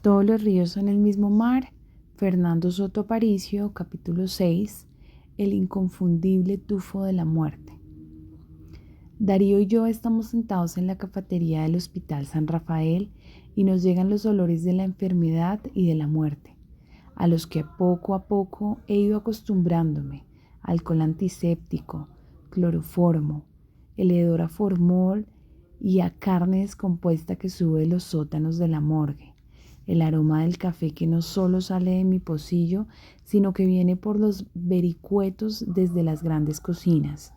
Todos los ríos son el mismo mar. Fernando Soto Aparicio, capítulo 6, el inconfundible tufo de la muerte. Darío y yo estamos sentados en la cafetería del Hospital San Rafael y nos llegan los olores de la enfermedad y de la muerte, a los que poco a poco he ido acostumbrándome: alcohol antiséptico, cloroformo, el hedor a formol y a carne descompuesta que sube de los sótanos de la morgue, el aroma del café que no solo sale de mi pocillo, sino que viene por los vericuetos desde las grandes cocinas,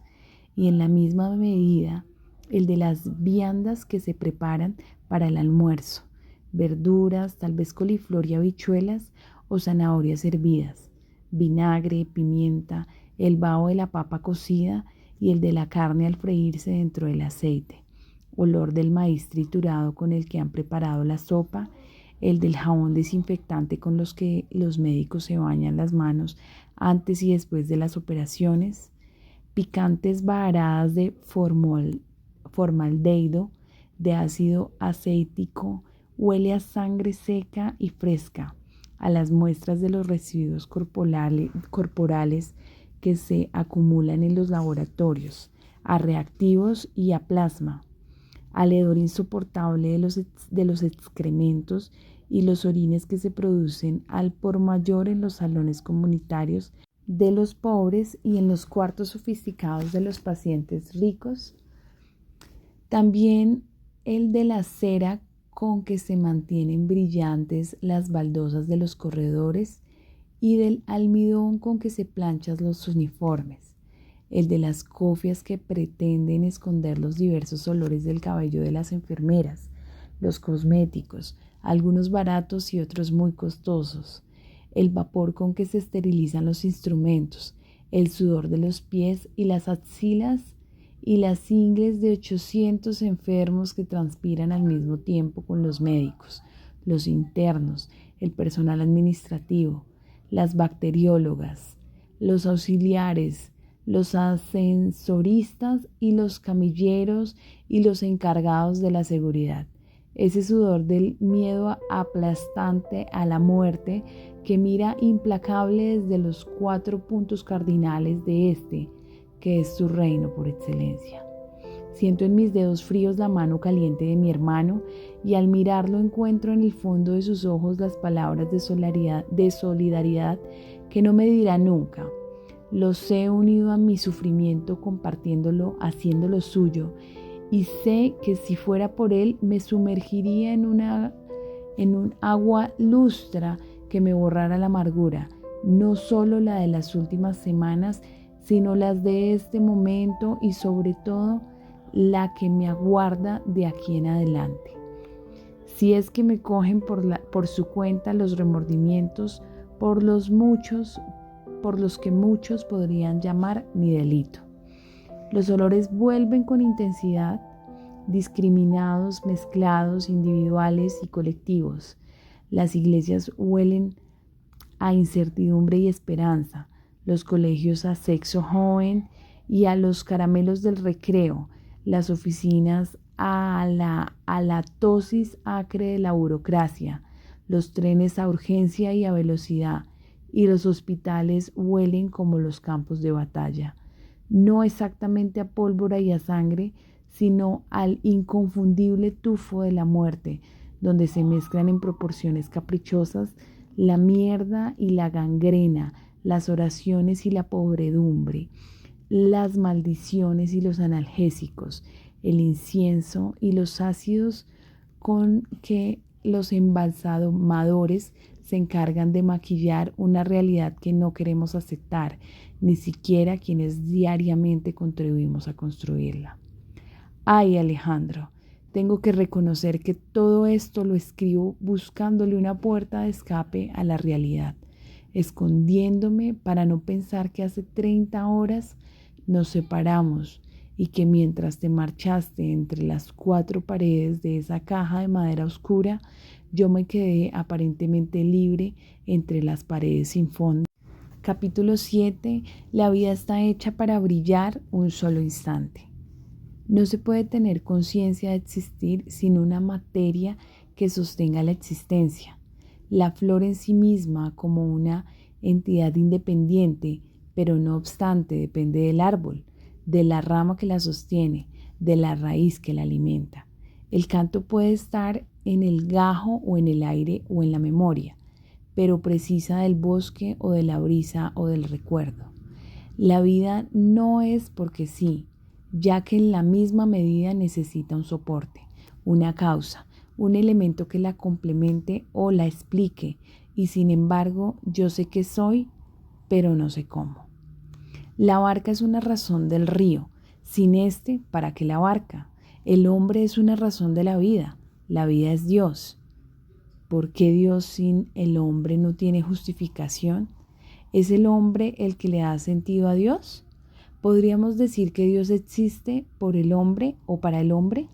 y en la misma medida el de las viandas que se preparan para el almuerzo, verduras, tal vez coliflor y habichuelas o zanahorias hervidas, vinagre, pimienta, el vaho de la papa cocida y el de la carne al freírse dentro del aceite, olor del maíz triturado con el que han preparado la sopa, el del jabón desinfectante con los que los médicos se bañan las manos antes y después de las operaciones, picantes varadas de formaldehído, de ácido acético, huele a sangre seca y fresca, a las muestras de los residuos corporales que se acumulan en los laboratorios, a reactivos y a plasma, al hedor insoportable de los excrementos y los orines que se producen al por mayor en los salones comunitarios de los pobres y en los cuartos sofisticados de los pacientes ricos. También el de la cera con que se mantienen brillantes las baldosas de los corredores y del almidón con que se planchan los uniformes, el de las cofias que pretenden esconder los diversos olores del cabello de las enfermeras, los cosméticos, algunos baratos y otros muy costosos, el vapor con que se esterilizan los instrumentos, el sudor de los pies y las axilas y las ingles de 800 enfermos que transpiran al mismo tiempo con los médicos, los internos, el personal administrativo, las bacteriólogas, los auxiliares, los ascensoristas y los camilleros y los encargados de la seguridad. Ese sudor del miedo aplastante a la muerte que mira implacable desde los 4 puntos cardinales de este, que es su reino por excelencia. Siento en mis dedos fríos la mano caliente de mi hermano y al mirarlo encuentro en el fondo de sus ojos las palabras de solidaridad que no me dirá nunca. Los he unido a mi sufrimiento compartiéndolo, haciéndolo suyo, y sé que si fuera por él me sumergiría en un agua lustra que me borrara la amargura, no solo la de las últimas semanas, sino las de este momento y sobre todo la que me aguarda de aquí en adelante. Si es que me cogen por su cuenta los remordimientos por los que muchos podrían llamar mi delito. Los olores vuelven con intensidad, discriminados, mezclados, individuales y colectivos. Las iglesias huelen a incertidumbre y esperanza, los colegios a sexo joven y a los caramelos del recreo, las oficinas a la tosis acre de la burocracia, los trenes a urgencia y a velocidad, y los hospitales huelen como los campos de batalla, no exactamente a pólvora y a sangre, sino al inconfundible tufo de la muerte, donde se mezclan en proporciones caprichosas la mierda y la gangrena, las oraciones y la pobredumbre, las maldiciones y los analgésicos, el incienso y los ácidos con que los embalsamadores se encargan de maquillar una realidad que no queremos aceptar, ni siquiera quienes diariamente contribuimos a construirla. Ay, Alejandro, tengo que reconocer que todo esto lo escribo buscándole una puerta de escape a la realidad, escondiéndome para no pensar que hace 30 horas nos separamos y que mientras te marchaste entre las 4 paredes de esa caja de madera oscura, yo me quedé aparentemente libre entre las paredes sin fondo. Capítulo 7. La vida está hecha para brillar un solo instante. No se puede tener conciencia de existir sin una materia que sostenga la existencia. La flor en sí misma como una entidad independiente, pero no obstante depende del árbol, de la rama que la sostiene, de la raíz que la alimenta. El canto puede estar en el gajo o en el aire o en la memoria, pero precisa del bosque o de la brisa o del recuerdo. La vida no es porque sí, ya que en la misma medida necesita un soporte, una causa, un elemento que la complemente o la explique, y sin embargo yo sé que soy, pero no sé cómo. La barca es una razón del río, sin este, ¿para qué la barca? El hombre es una razón de la vida es Dios. ¿Por qué Dios sin el hombre no tiene justificación? ¿Es el hombre el que le da sentido a Dios? ¿Podríamos decir que Dios existe por el hombre o para el hombre?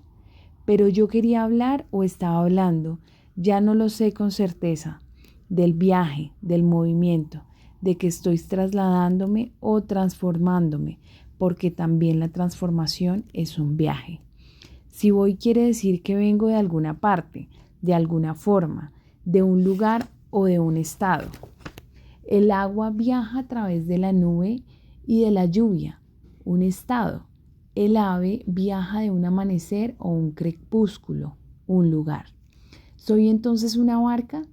Pero yo quería hablar o estaba hablando, ya no lo sé con certeza, del viaje, del movimiento, de que estoy trasladándome o transformándome, porque también la transformación es un viaje. Si voy quiere decir que vengo de alguna parte, de alguna forma, de un lugar o de un estado. El agua viaja a través de la nube y de la lluvia, un estado. El ave viaja de un amanecer o un crepúsculo, un lugar. ¿Soy entonces una barca?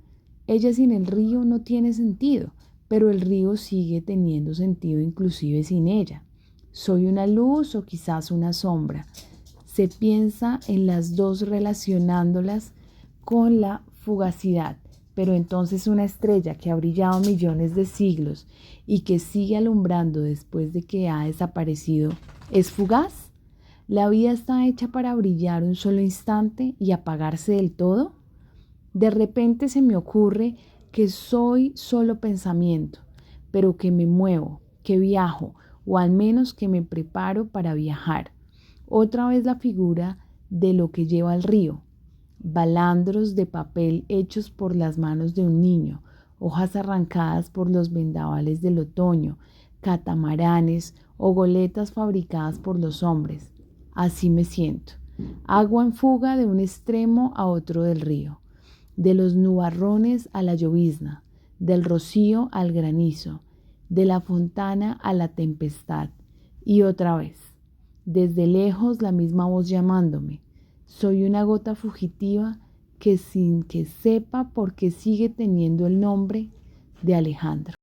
Ella sin el río no tiene sentido, pero el río sigue teniendo sentido inclusive sin ella. ¿Soy una luz o quizás una sombra? Se piensa en las dos relacionándolas con la fugacidad, pero entonces una estrella que ha brillado millones de siglos y que sigue alumbrando después de que ha desaparecido, ¿es fugaz? ¿La vida está hecha para brillar un solo instante y apagarse del todo? De repente se me ocurre que soy solo pensamiento, pero que me muevo, que viajo, o al menos que me preparo para viajar. Otra vez la figura de lo que lleva el río. Balandros de papel hechos por las manos de un niño, hojas arrancadas por los vendavales del otoño, catamaranes o goletas fabricadas por los hombres. Así me siento. Agua en fuga de un extremo a otro del río, de los nubarrones a la llovizna, del rocío al granizo, de la fontana a la tempestad, y otra vez. Desde lejos la misma voz llamándome. Soy una gota fugitiva que sin que sepa por qué sigue teniendo el nombre de Alejandro.